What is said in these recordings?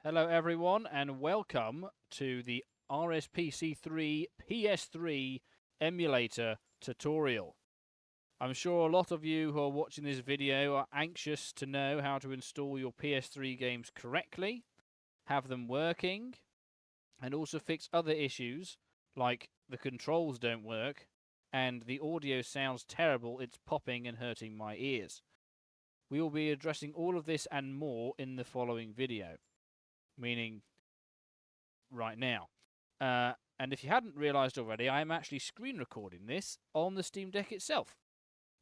Hello everyone and welcome to the RSPC3 PS3 Emulator tutorial. I'm sure a lot of you who are watching this video are anxious to know how to install your PS3 games correctly, have them working, and also fix other issues like the controls don't work and the audio sounds terrible, it's popping and hurting my ears. We will be addressing all of this and more in the following video, meaning right now. And if you hadn't realized already, I am actually screen recording this on the Steam Deck itself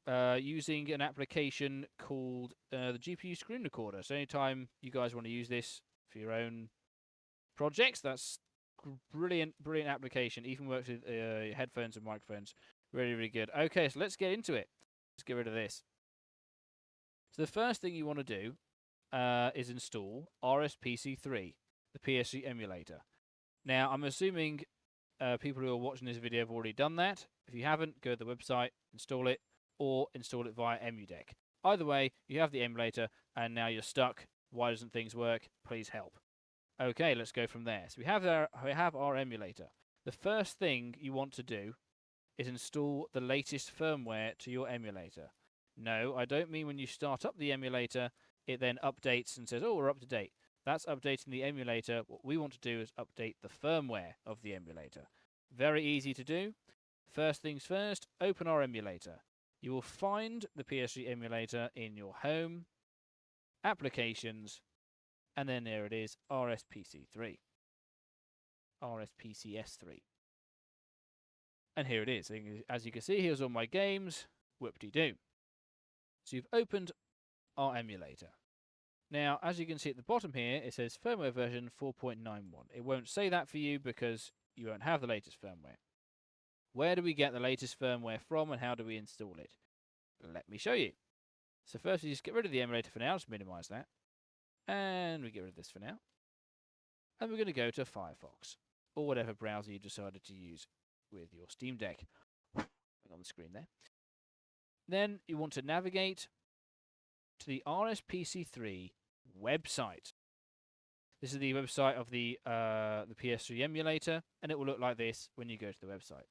using an application called the GPU Screen Recorder. So anytime you guys want to use this for your own projects, that's brilliant application. Even works with headphones and microphones. Really good. Okay, so let's get into it. Let's get rid of this. So the first thing you want to do is install RSPC3, the PS3 emulator. Now, I'm assuming people who are watching this video have already done that. If you haven't, go to the website, install it, or install it via EmuDeck. Either way, you have the emulator, and now you're stuck. Why doesn't things work? Please help. Okay, let's go from there. So we have our emulator. The first thing you want to do is install the latest firmware to your emulator. No, I don't mean when you start up the emulator, it then updates and says, oh, we're up to date. That's updating the emulator. What we want to do is update the firmware of the emulator. Very easy to do. First things first, open our emulator. You will find the PS3 emulator in your home, applications, and then there it is, RSPC3. RSPCS3. And here it is. As you can see, here's all my games. Whoop-de-doo. So you've opened our emulator. Now, as you can see at the bottom here, it says firmware version 4.91. It won't say that for you because you won't have the latest firmware. Where do we get the latest firmware from and how do we install it? Let me show you. So first we just get rid of the emulator for now, just minimize that. And we get rid of this for now. And we're going to go to Firefox, or whatever browser you decided to use with your Steam Deck. On the screen there. Then you want to navigate to the RSPC3 website. This is the website of the PS3 emulator, and it will look like this when you go to the website.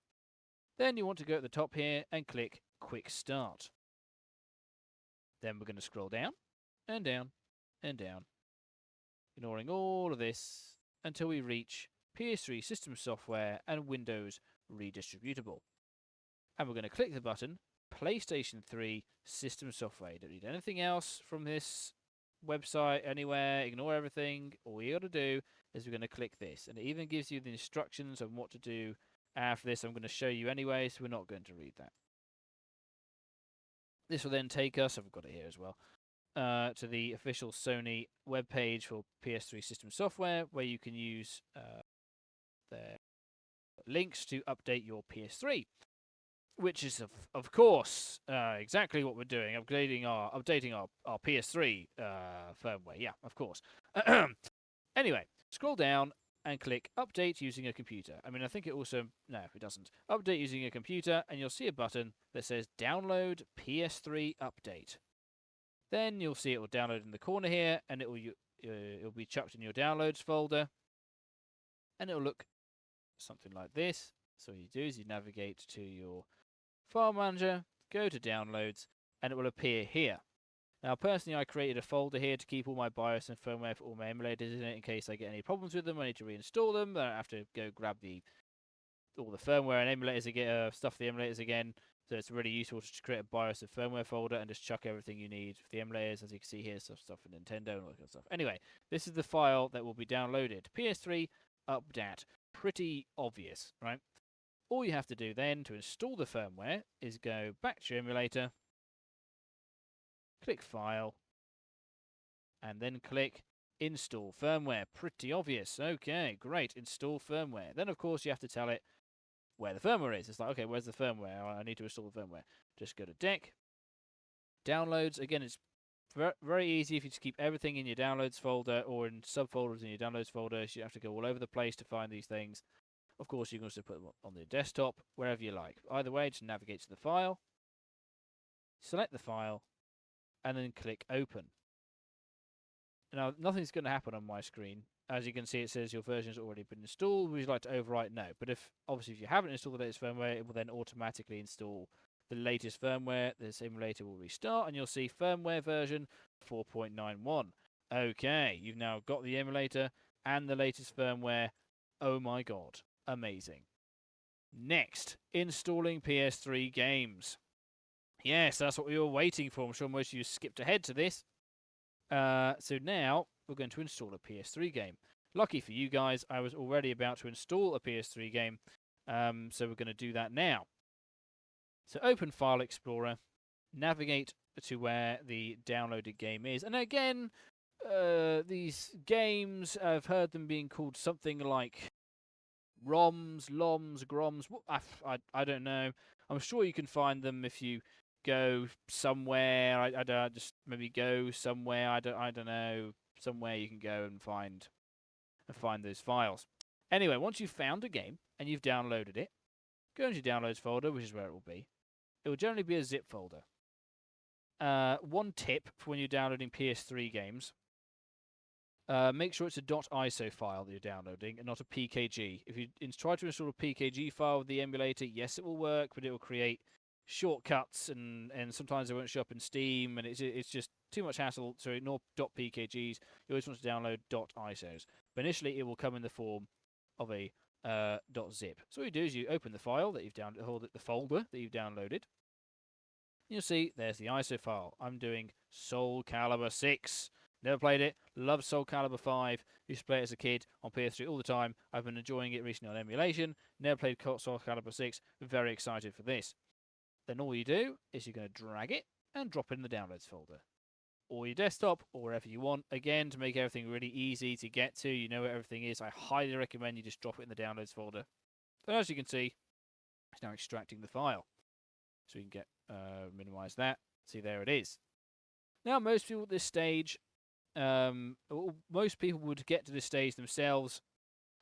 Then you want to go at the top here and click Quick Start. Then we're going to scroll down and down and down, ignoring all of this until we reach PS3 System Software and Windows Redistributable. And we're going to click the button PlayStation 3 System Software. You don't need anything else from this website anywhere. Ignore everything. All you got to do is we're going to click this. And it even gives you the instructions on what to do after this. I'm going to show you anyway, so we're not going to read that. This will then take us, I've got it here as well, to the official Sony webpage for PS3 System Software, where you can use their links to update your PS3. Which is, of course, exactly what we're doing, updating our PS3 firmware. Yeah, of course. Anyway, scroll down and click Update using a computer. I mean, I think it also... No, it doesn't. Update using a computer, and you'll see a button that says Download PS3 Update. Then you'll see it will download in the corner here, and it'll be chucked in your Downloads folder. And it'll look something like this. So what you do is you navigate to your File Manager, go to Downloads, and it will appear here. Now, personally, I created a folder here to keep all my BIOS and firmware for all my emulators in it in case I get any problems with them. I need to reinstall them. I don't have to go grab all the firmware and emulators again, stuff the emulators again. So it's really useful to create a BIOS and firmware folder and just chuck everything you need for the emulators. As you can see here, stuff for Nintendo and all that kind of stuff. Anyway, this is the file that will be downloaded. PS3 Update. Pretty obvious, right? All you have to do then to install the firmware is go back to your emulator, click File, and then click Install Firmware. Pretty obvious. Okay, great. Install firmware. Then, of course, you have to tell it where the firmware is. It's like, okay, where's the firmware? I need to install the firmware. Just go to Deck, Downloads. Again, it's very easy if you just keep everything in your Downloads folder or in subfolders in your Downloads folder. So you have to go all over the place to find these things. Of course, you can also put them on the desktop, wherever you like. Either way, just navigate to the file, select the file, and then click Open. Now, nothing's going to happen on my screen. As you can see, it says your version has already been installed. Would you like to overwrite? No. But obviously, if you haven't installed the latest firmware, it will then automatically install the latest firmware. This emulator will restart, and you'll see firmware version 4.91. Okay, you've now got the emulator and the latest firmware. Oh my god, amazing. Next, installing PS3 games. Yes, that's what we were waiting for. I'm sure most of you skipped ahead to this. So now we're going to install a PS3 game. Lucky for you guys, I was already about to install a PS3 game, so we're going to do that now. So open File Explorer, navigate to where the downloaded game is. And again, these games, I've heard them being called something like ROMs, LOMs, GROMs. I don't know. I'm sure you can find them if you go somewhere. I don't just maybe go somewhere. I don't know, somewhere you can go and find those files. Anyway, once you've found a game and you've downloaded it, go into your downloads folder, which is where it will be. It will generally be a zip folder. One tip for when you're downloading PS3 games: make sure it's a .iso file that you're downloading and not a PKG. If you try to install a PKG file with the emulator, yes, it will work, but it will create shortcuts and sometimes they won't show up in Steam, and it's just too much hassle. So ignore .pkgs. You always want to download .isos. But initially, it will come in the form of a .zip. So what you do is you open the file that you've downloaded, the folder that you've downloaded. You'll see there's the ISO file. I'm doing Soul Calibur 6. Never played it. Love Soul Calibur 5. Used to play it as a kid on PS3 all the time. I've been enjoying it recently on emulation. Never played Soul Calibur 6. Very excited for this. Then all you do is you're going to drag it and drop it in the downloads folder, or your desktop, or wherever you want. Again, to make everything really easy to get to, you know where everything is, I highly recommend you just drop it in the downloads folder. And as you can see, it's now extracting the file. So we can minimize that. See, there it is. Now, most people at this stage, most people would get to this stage themselves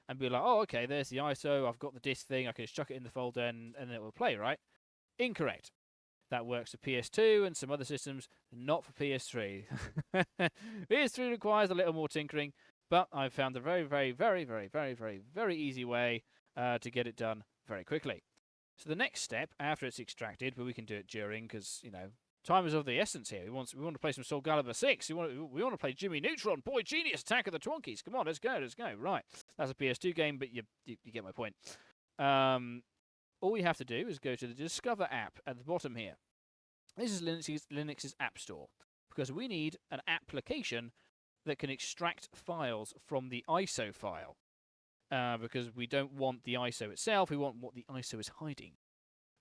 and be like, oh, okay, there's the ISO, I've got the disk thing, I can just chuck it in the folder and it will play, right? Incorrect. That works for PS2 and some other systems, not for PS3. PS3 requires a little more tinkering, but I've found a very, very, very, very, very, very, very easy way to get it done very quickly. So the next step, after it's extracted, but we can do it during, because, you know, time is of the essence here. We want to play some Soul Calibur 6. We want to play Jimmy Neutron. Boy, genius, Attack of the Twonkies. Come on, let's go. Right. That's a PS2 game, but you get my point. All we have to do is go to the Discover app at the bottom here. This is Linux's App Store, because we need an application that can extract files from the ISO file, because we don't want the ISO itself, we want what the ISO is hiding.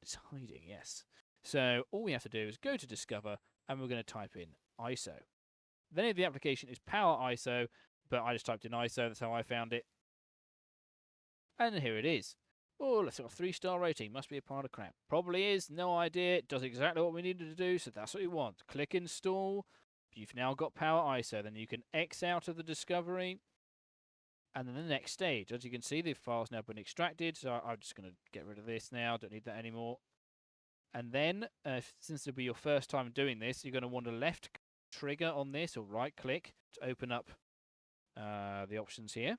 It's hiding, yes. So all we have to do is go to Discover, and we're going to type in ISO. The name of the application is Power ISO, but I just typed in ISO, that's how I found it. And here it is. Oh, let's got a 3-star rating. Must be a pile of crap. Probably is. No idea. It does exactly what we needed to do, so that's what we want. Click Install. You've now got Power ISO. Then you can X out of the discovery. And then the next stage. As you can see, the file's now been extracted. So I'm just going to get rid of this now. Don't need that anymore. And then, since it'll be your first time doing this, you're going to want a left trigger on this, or right-click, to open up the options here.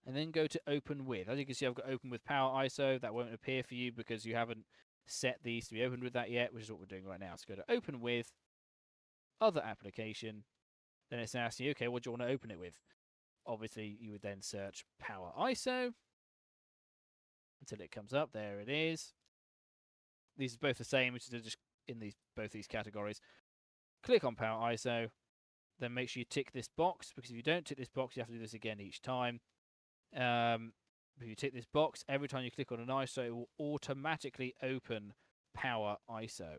And then go to Open With. As you can see, I've got Open With Power ISO. That won't appear for you because you haven't set these to be opened with that yet, which is what we're doing right now. So go to Open With, Other Application. Then it's asking you, okay, what do you want to open it with? Obviously, you would then search Power ISO until it comes up. There it is. These are both the same, which is just in both these categories. Click on Power ISO. Then make sure you tick this box, because if you don't tick this box, you have to do this again each time. If you tick this box, every time you click on an ISO, it will automatically open Power ISO,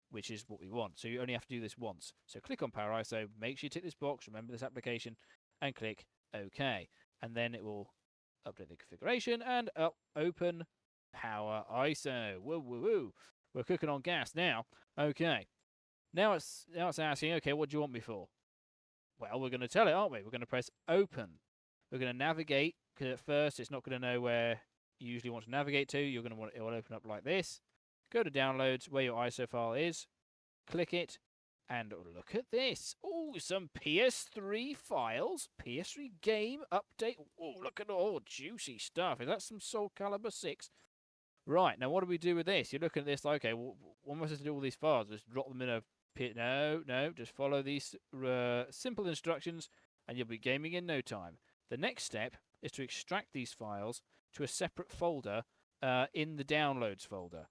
which is what we want. So you only have to do this once. So click on Power ISO, make sure you tick this box, remember this application, and click OK. And then it will update the configuration and open Power ISO. Woo, woo, woo. We're cooking on gas now. Okay. Now it's asking, okay, what do you want me for? Well, we're going to tell it, aren't we? We're going to press Open. We're going to navigate, because at first it's not going to know where you usually want to navigate to. You're going to want it will open up like this. Go to Downloads, where your ISO file is. Click it. And look at this. Oh, some PS3 files. PS3 game update. Oh, look at all juicy stuff. Is that some Soul Calibur 6? Right, now what do we do with this? You're looking at this like, okay, well, what am I supposed to do with all these files? Just drop them in a pit? No, just follow these simple instructions and you'll be gaming in no time. The next step is to extract these files to a separate folder in the downloads folder.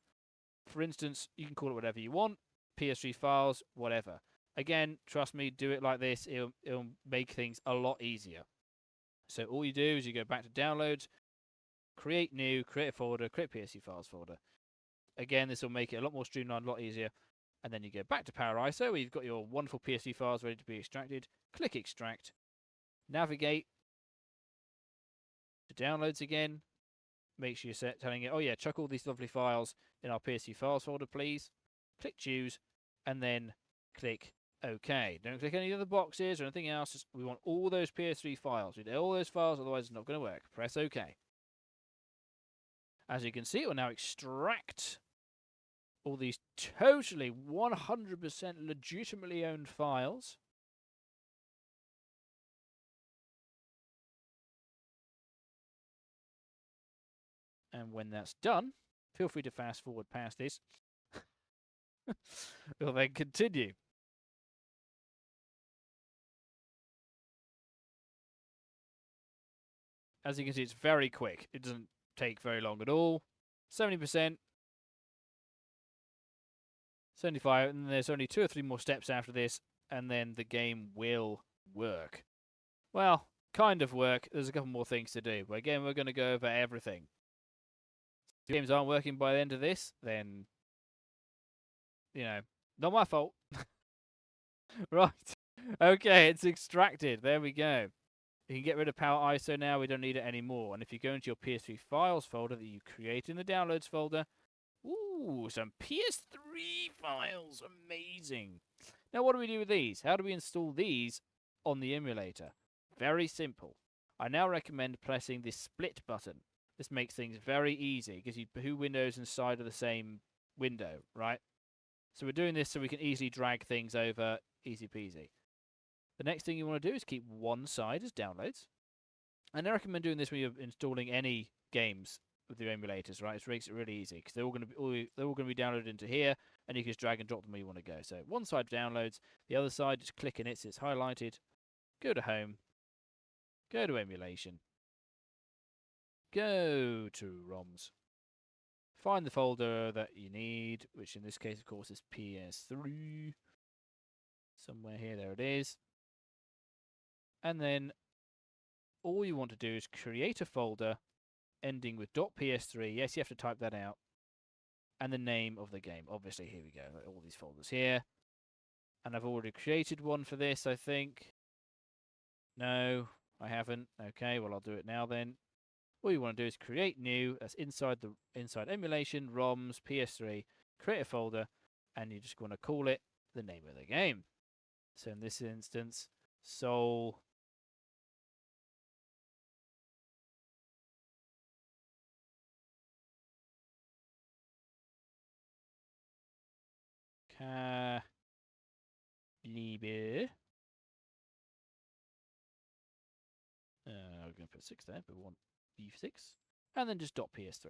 For instance, you can call it whatever you want, PS3 files, whatever. Again, trust me, do it like this. It'll make things a lot easier. So all you do is you go back to downloads, create new, create a folder, create PS3 files folder. Again, this will make it a lot more streamlined, a lot easier. And then you go back to Power ISO, where you've got your wonderful PS3 files ready to be extracted. Click extract, navigate to downloads again. Make sure you're telling it, oh yeah, chuck all these lovely files in our PS3 files folder, please. Click choose, and then click OK. Don't click any other boxes or anything else. We want all those PS3 files. We need all those files, otherwise it's not going to work. Press OK. As you can see, it will now extract all these totally 100% legitimately owned files. And when that's done, feel free to fast forward past this. We'll then continue. As you can see, it's very quick. It doesn't take very long at all. 70%, 75%, and there's only 2 or 3 more steps after this, and then the game will work. Well, kind of work. There's a couple more things to do, but again, we're going to go over everything. If the games aren't working by the end of this, then, you know, not my fault. Right. Okay, it's extracted. There we go. You can get rid of Power ISO now. We don't need it anymore. And if you go into your PS3 files folder that you create in the downloads folder, ooh, some PS3 files. Amazing. Now, what do we do with these? How do we install these on the emulator? Very simple. I now recommend pressing this split button. This makes things very easy. It gives you 2 windows inside of the same window, right? So we're doing this so we can easily drag things over, easy peasy. The next thing you want to do is keep one side as downloads. And I recommend doing this when you're installing any games with your emulators, right? It makes it really easy because they're all going to be downloaded into here, and you can just drag and drop them where you want to go. So one side downloads, the other side just click in it so it's highlighted. Go to home. Go to emulation. Go to ROMs. Find the folder that you need, which in this case, of course, is PS3. Somewhere here, there it is. And then all you want to do is create a folder ending with .ps3. Yes, you have to type that out. And the name of the game. Obviously, here we go. All these folders here. And I've already created one for this, I think. No, I haven't. Okay, well, I'll do it now then. All you want to do is create new. That's inside emulation, ROMs, PS3. Create a folder, and you just want to call it the name of the game. So in this instance, Soul Calibur. We're going to put 6 there, but we want B6. And then just .ps3.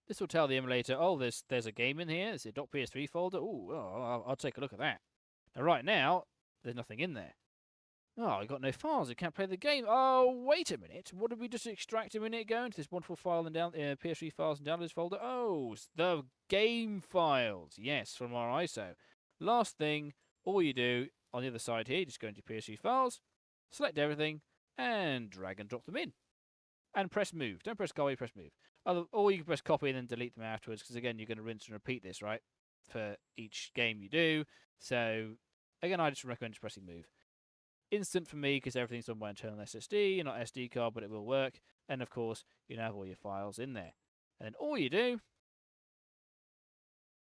This will tell the emulator, oh, there's a game in here. It's a .ps3 folder. Ooh, I'll take a look at that. Now, right now, there's nothing in there. Oh, I got no files. I can't play the game. Oh, wait a minute. What did we just extract a minute ago into this wonderful file and PS3 files and downloads folder? Oh, the game files. Yes, from our ISO. Last thing, all you do on the other side here, just go into PS3 files, select everything, and drag and drop them in. And press move. Don't press copy, press move. Or you can press copy and then delete them afterwards, because again, you're going to rinse and repeat this, right? For each game you do. So, again, I just recommend just pressing move. Instant for me because everything's on my internal SSD, not SD card, but it will work. And of course, you have all your files in there. And then all you do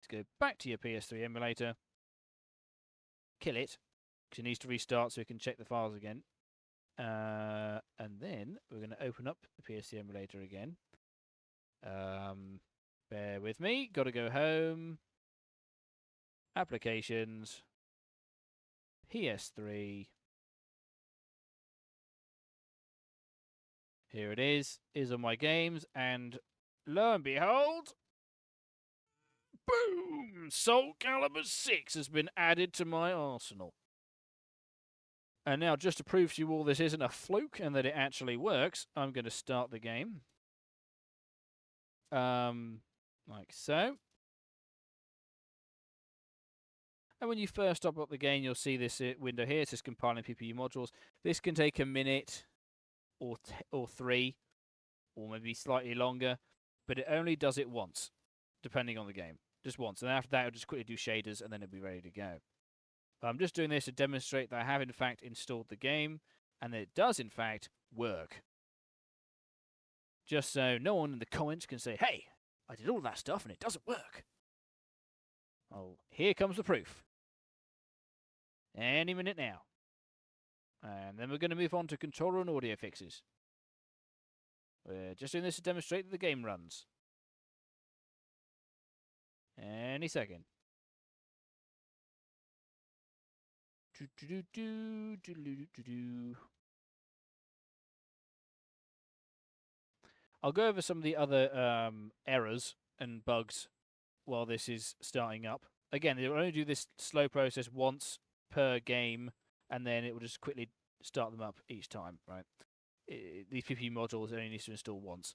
is go back to your PS3 emulator, kill it, because it needs to restart so we can check the files again. And then we're going to open up the PS3 emulator again. Bear with me, got to go home. Applications, PS3. Here it is on my games, and lo and behold, boom! Soul Calibur 6 has been added to my arsenal. And now, just to prove to you all this isn't a fluke and that it actually works, I'm going to start the game. Like so. And when you first stop up the game, you'll see this window here. It says compiling PPU modules. This can take a minute or 3, or maybe slightly longer, but it only does it once, depending on the game. Just once. And after that, it'll just quickly do shaders, and then it'll be ready to go. But I'm just doing this to demonstrate that I have, in fact, installed the game, and that it does, in fact, work. Just so no one in the comments can say, hey, I did all that stuff, and it doesn't work. Oh, here comes the proof. Any minute now. And then we're going to move on to controller and audio fixes. We're just doing this to demonstrate that the game runs. Any second. I'll go over some of the other errors and bugs while this is starting up. Again, it will only do this slow process once per game, and then it will just quickly start them up each time, right? These PPU modules only need to install once.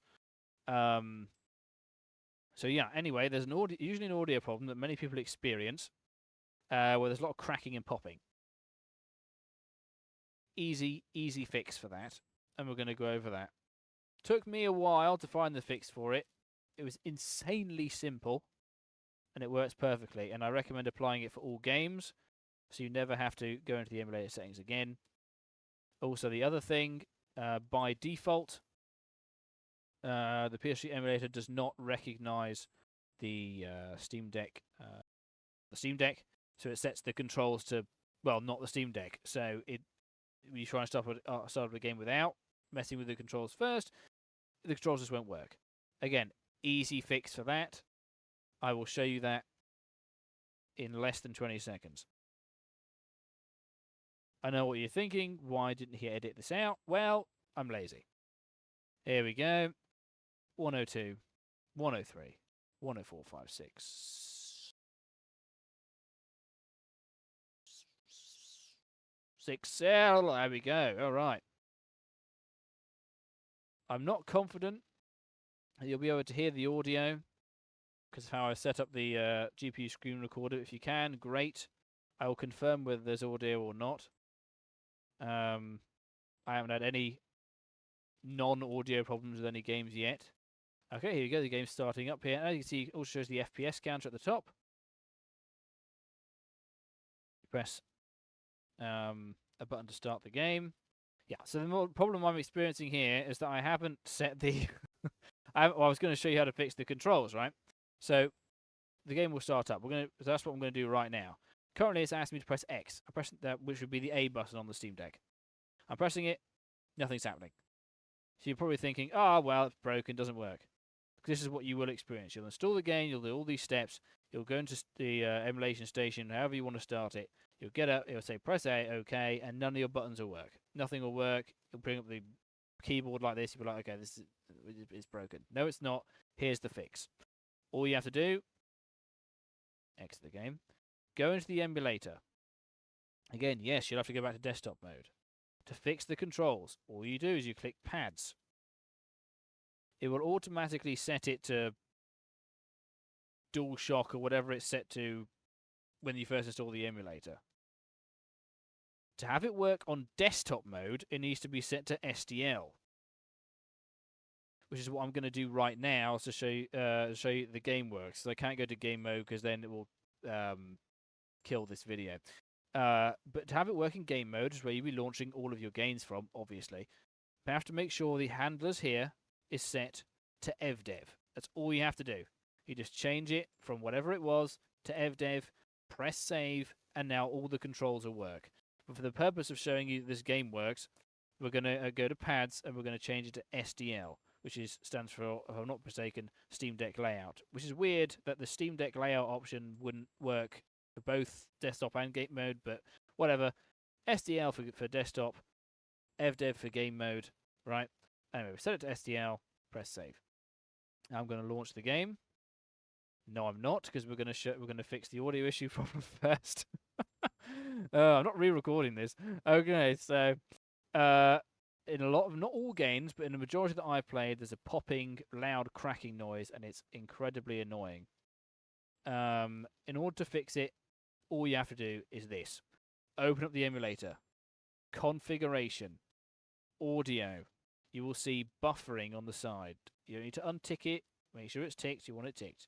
So yeah, anyway, there's usually an audio problem that many people experience, where there's a lot of cracking and popping. Easy fix for that, and we're going to go over that. Took me a while to find the fix for it. It was insanely simple, and it works perfectly, and I recommend applying it for all games, so you never have to go into the emulator settings again. Also, the other thing, by default, the PS3 emulator does not recognize the Steam Deck, so it sets the controls to, well, not the Steam Deck. So when you try and start the game without messing with the controls first, the controls just won't work. Again, easy fix for that. I will show you that in less than 20 seconds. I know what you're thinking. Why didn't he edit this out? Well, I'm lazy. Here we go. 102, 103, 10456. 6L. There we go. All right. I'm not confident that you'll be able to hear the audio because of how I set up the GPU screen recorder. If you can, great. I will confirm whether there's audio or not. I haven't had any non-audio problems with any games yet. Okay, here you go. The game's starting up here. As you can see, it also shows the FPS counter at the top. You press a button to start the game. Yeah, so the problem I'm experiencing here is that I haven't set the... I was going to show you how to fix the controls, right? So the game will start up. That's what I'm going to do right now. Currently, it's asking me to press X. I press that, which would be the A button on the Steam Deck. I'm pressing it. Nothing's happening. So you're probably thinking, oh, well, it's broken, doesn't work. This is what you will experience. You'll install the game, you'll do all these steps, you'll go into the emulation station, however you want to start it. You'll get up, it'll say press A, OK, and none of your buttons will work. Nothing will work. It'll bring up the keyboard like this. You'll be like, OK, it's broken. No, it's not. Here's the fix. All you have to do, exit the game, go into the emulator. Again, yes, you'll have to go back to desktop mode. To fix the controls, all you do is you click pads. It will automatically set it to DualShock or whatever it's set to when you first install the emulator. To have it work on desktop mode, it needs to be set to SDL, which is what I'm going to do right now to show you the game works. So I can't go to game mode because then it will kill this video. But to have it work in game mode is where you'll be launching all of your games from, obviously. But you have to make sure the handlers here is set to evdev. That's all you have to do. You just change it from whatever it was to evdev, press save, and now all the controls will work. But for the purpose of showing you this game works, we're going to go to pads and we're going to change it to SDL, which stands for, if I'm not mistaken, Steam Deck Layout, which is weird that the Steam Deck Layout option wouldn't work for both desktop and game mode, but whatever. SDL for desktop, evdev for game mode, right? Anyway, we set it to SDL, press save. Now I'm going to launch the game. No, I'm not, because we're going to fix the audio issue problem first. I'm not re-recording this. Okay, so in a lot of, not all games, but in the majority that I've played, there's a popping, loud cracking noise, and it's incredibly annoying. In order to fix it, all you have to do is this. Open up the emulator. Configuration. Audio. You will see buffering on the side. You need to untick it. Make sure it's ticked. You want it ticked.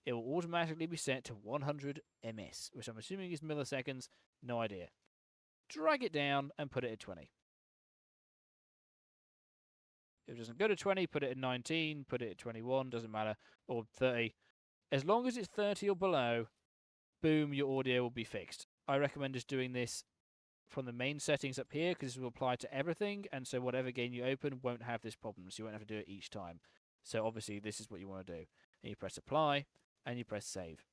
It will automatically be set to 100 ms, which I'm assuming is milliseconds. No idea. Drag it down and put it at 20. If it doesn't go to 20, put it at 19, put it at 21, doesn't matter, or 30. As long as it's 30 or below, boom, your audio will be fixed. I recommend just doing this from the main settings up here, because this will apply to everything, and so whatever game you open won't have this problem, so you won't have to do it each time. So obviously this is what you want to do. And you press apply, and you press save.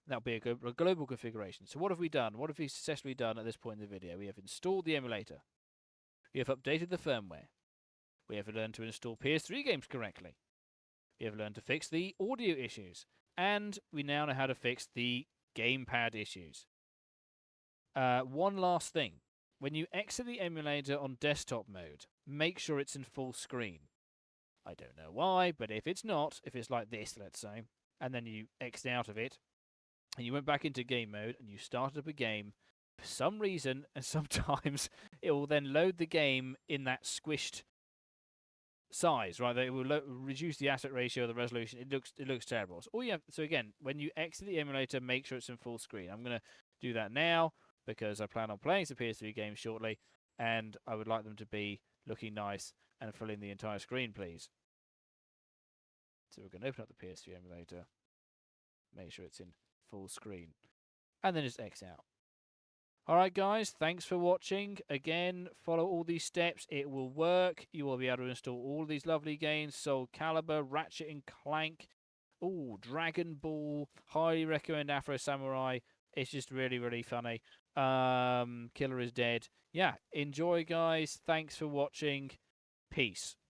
That'll be a global configuration. So what have we done? What have we successfully done at this point in the video? We have installed the emulator. We have updated the firmware. We have learned to install PS3 games correctly. We have learned to fix the audio issues. And we now know how to fix the gamepad issues. One last thing. When you exit the emulator on desktop mode, make sure it's in full screen. I don't know why, but if it's not, if it's like this, let's say, and then you exit out of it, and you went back into game mode, and you started up a game, for some reason, and sometimes it will then load the game in that squished size, right? It will reduce the aspect ratio, the resolution. It looks terrible. So again, when you exit the emulator, make sure it's in full screen. I'm going to do that now because I plan on playing some PS3 games shortly, and I would like them to be looking nice and filling the entire screen, please. So we're going to open up the PS3 emulator, make sure it's in full screen, and then just X out. Alright guys, thanks for watching. Again, follow all these steps. It will work. You will be able to install all these lovely games. Soul Calibur, Ratchet and Clank, Dragon Ball. Highly recommend Afro Samurai. It's just really, really funny. Killer is Dead. Yeah, enjoy guys. Thanks for watching. Peace.